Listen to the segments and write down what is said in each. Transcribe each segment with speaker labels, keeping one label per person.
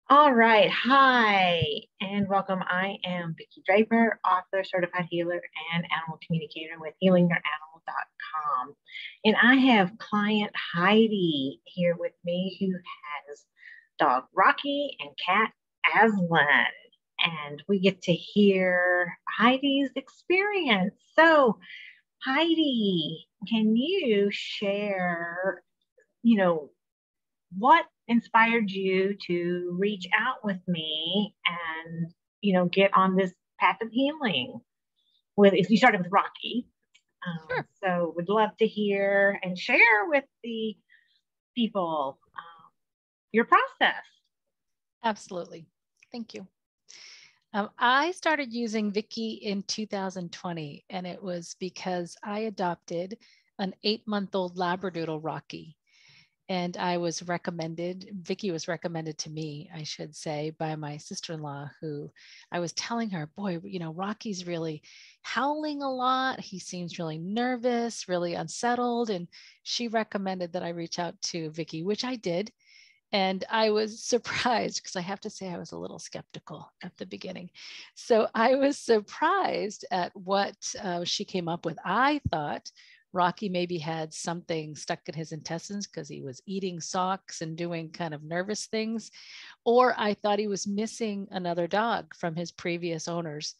Speaker 1: All right. Hi, and welcome. I am Vicki Draper, author, certified healer, and animal communicator with healingyouranimal.com. And I have client Heidi here with me who has dog Rocky and cat Aslan. And we get to hear Heidi's experience. So, Heidi, can you share, you know, what inspired you to reach out with me and get on this path of healing? With If you started with Rocky,
Speaker 2: Sure,
Speaker 1: so would love to hear and share with the people your process.
Speaker 2: absolutely. Thank you. I started using Vicky in 2020, and it was because I adopted an 8-month-old Labradoodle Rocky. And Vicky was recommended to me, I should say, by my sister-in-law, who I was telling her, boy, Rocky's really howling a lot. He seems really nervous, really unsettled. And she recommended that I reach out to Vicky, which I did. And I was surprised because I have to say I was a little skeptical at the beginning. So I was surprised at what she came up with. I thought Rocky maybe had something stuck in his intestines because he was eating socks and doing kind of nervous things. Or I thought he was missing another dog from his previous owners.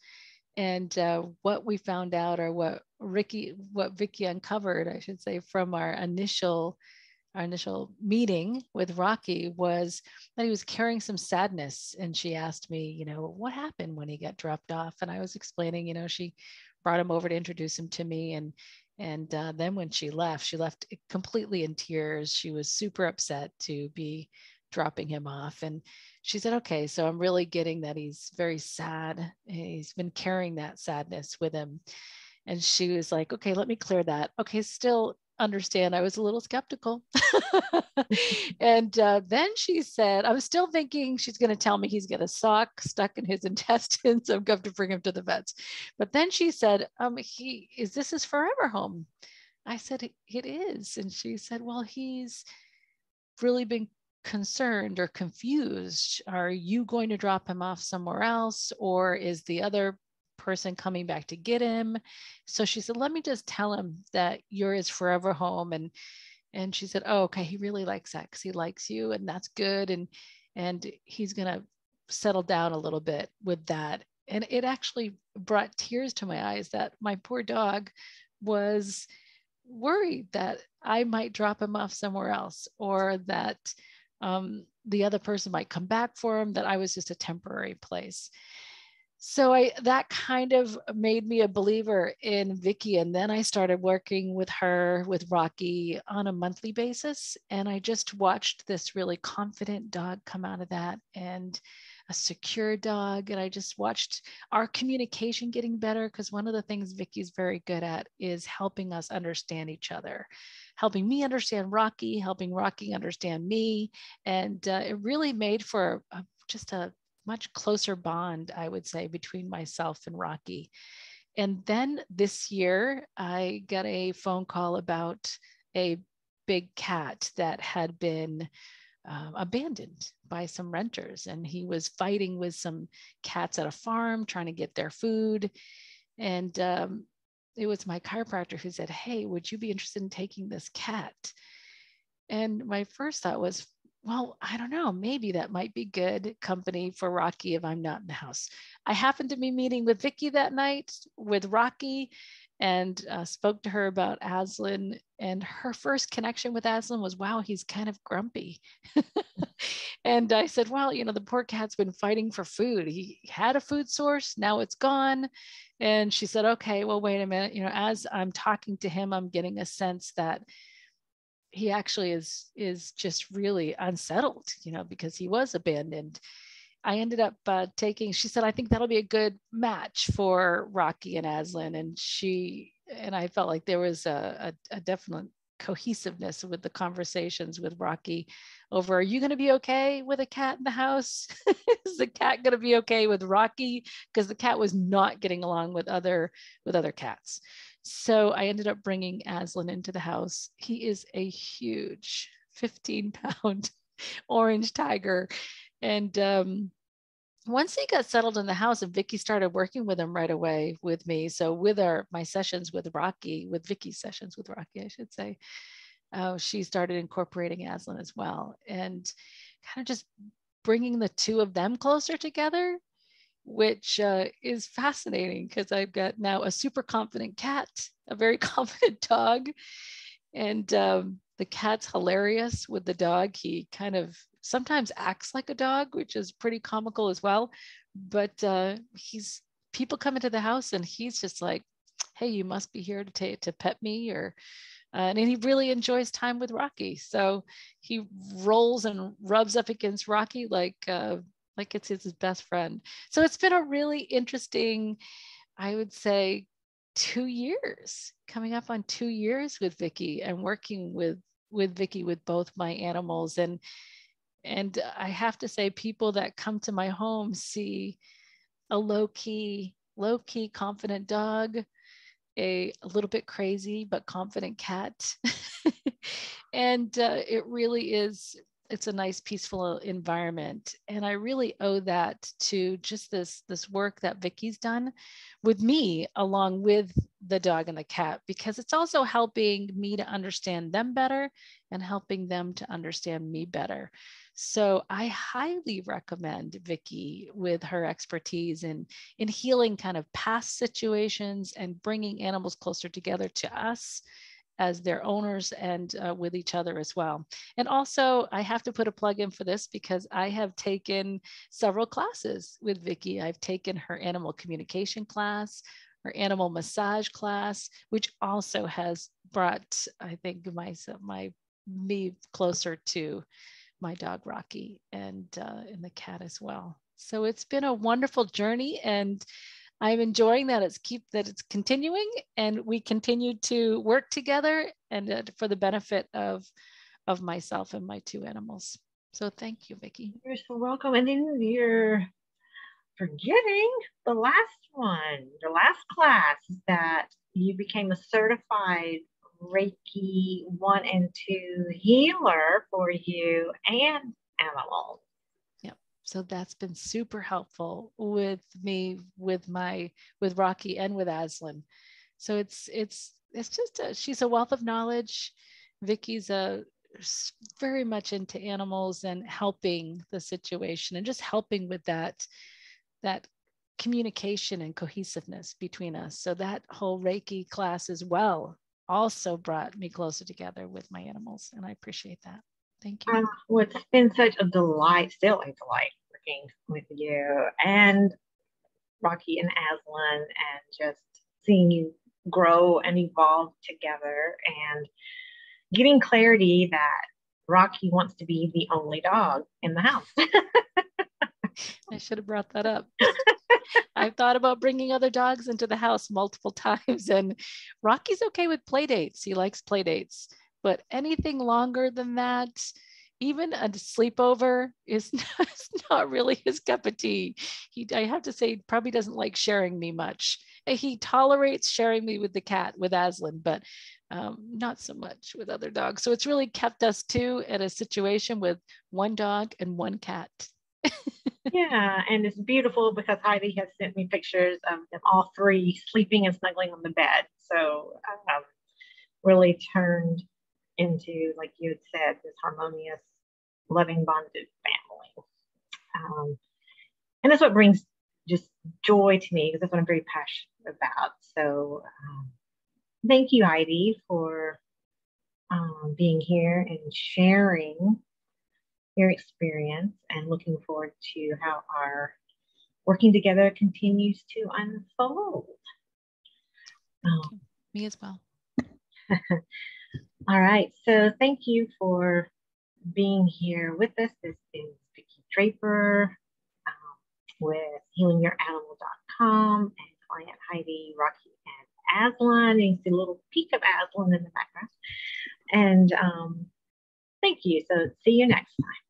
Speaker 2: And what we found out, or what Vicky uncovered, I should say, from our initial meeting with Rocky, was that he was carrying some sadness. And she asked me, what happened when he got dropped off? And I was explaining, she brought him over to introduce him to me. And then when she left completely in tears. She was super upset to be dropping him off. And she said, okay, so I'm really getting that he's very sad. He's been carrying that sadness with him. And she was like, okay, let me clear that. Okay, still understand I was a little skeptical. And then she said, I was still thinking she's going to tell me he's got a sock stuck in his intestines. I'm going to bring him to the vets. But then she said, is this his forever home? I said, it is. And she said, well, he's really been concerned or confused. Are you going to drop him off somewhere else? Or is the other person coming back to get him? So she said, let me just tell him that you're his forever home. And she said, oh, okay, he really likes that because he likes you, and that's good. And he's gonna settle down a little bit with that. And it actually brought tears to my eyes that my poor dog was worried that I might drop him off somewhere else, or that the other person might come back for him, that I was just a temporary place. So that kind of made me a believer in Vicky. And then I started working with her, with Rocky, on a monthly basis. And I just watched this really confident dog come out of that, and a secure dog. And I just watched our communication getting better, because one of the things Vicky's very good at is helping us understand each other, helping me understand Rocky, helping Rocky understand me. And it really made for just a much closer bond, I would say, between myself and Rocky. And then this year, I got a phone call about a big cat that had been abandoned by some renters. And he was fighting with some cats at a farm, trying to get their food. And it was my chiropractor who said, hey, would you be interested in taking this cat? And my first thought was, well, I don't know, maybe that might be good company for Rocky if I'm not in the house. I happened to be meeting with Vicky that night with Rocky, and spoke to her about Aslan. And her first connection with Aslan was, wow, he's kind of grumpy. And I said, well, the poor cat's been fighting for food. He had a food source, now it's gone. And she said, okay, well, wait a minute. As I'm talking to him, I'm getting a sense that he actually is just really unsettled, because he was abandoned. I ended up she said, I think that'll be a good match for Rocky and Aslan. And I felt like there was a definite cohesiveness with the conversations with Rocky over, are you going to be okay with a cat in the house? Is the cat going to be okay with Rocky? Because the cat was not getting along with other cats. So I ended up bringing Aslan into the house. He is a huge 15-pound orange tiger. And once he got settled in the house and Vicky started working with him right away with me. So with my sessions with Rocky, with Vicky's sessions with Rocky, I should say, she started incorporating Aslan as well, and kind of just bringing the two of them closer together, which is fascinating because I've got now a super confident cat, a very confident dog, and the cat's hilarious with the dog. He kind of sometimes acts like a dog, which is pretty comical as well. But people come into the house and he's just like, "Hey, you must be here to pet me," or and he really enjoys time with Rocky. So he rolls and rubs up against Rocky like it's his best friend. So it's been a really interesting, I would say, 2 years, coming up on 2 years with Vicky and working with Vicky with both my animals. And I have to say, people that come to my home see a low-key confident dog, a little bit crazy but confident cat. And it really is, it's a nice peaceful environment. And I really owe that to just this work that Vicky's done with me along with the dog and the cat, because it's also helping me to understand them better and helping them to understand me better. So I highly recommend Vicky with her expertise in healing kind of past situations and bringing animals closer together to us as their owners and with each other as well. And also, I have to put a plug in for this because I have taken several classes with Vicky. I've taken her animal communication class, her animal massage class, which also has brought, I think, me closer to my dog Rocky and the cat as well. So it's been a wonderful journey, and I'm enjoying that it's continuing, and we continue to work together and for the benefit of myself and my two animals. So thank you, Vicky.
Speaker 1: You're so welcome. And then you're forgetting the last class, that you became a certified Reiki 1 and 2 healer for you and animals.
Speaker 2: Yeah. So that's been super helpful with me, with Rocky and with Aslan. So it's just she's a wealth of knowledge. Vicky's very much into animals and helping the situation and just helping with that communication and cohesiveness between us. So that whole Reiki class as well also brought me closer together with my animals, and I appreciate that. Thank you.
Speaker 1: Well, it's been such a delight, still a delight working with you and Rocky and Aslan, and just seeing you grow and evolve together, and getting clarity that Rocky wants to be the only dog in the house.
Speaker 2: I should have brought that up. I've thought about bringing other dogs into the house multiple times, and Rocky's okay with play dates. He likes play dates, but anything longer than that, even a sleepover, is not really his cup of tea. I have to say, probably doesn't like sharing me much. He tolerates sharing me with the cat, with Aslan, but not so much with other dogs. So it's really kept us two at a situation with one dog and one cat.
Speaker 1: Yeah, and it's beautiful because Heidi has sent me pictures of them all three sleeping and snuggling on the bed. So really turned into, like you had said, this harmonious, loving, bonded family. And that's what brings just joy to me, because that's what I'm very passionate about. So thank you, Heidi, for being here and sharing your experience, and looking forward to how our working together continues to unfold.
Speaker 2: Me as well.
Speaker 1: All right. So thank you for being here with us. This is Vicki Draper with healingyouranimal.com and client Heidi, Rocky, and Aslan. You can see a little peek of Aslan in the background. And thank you. So see you next time.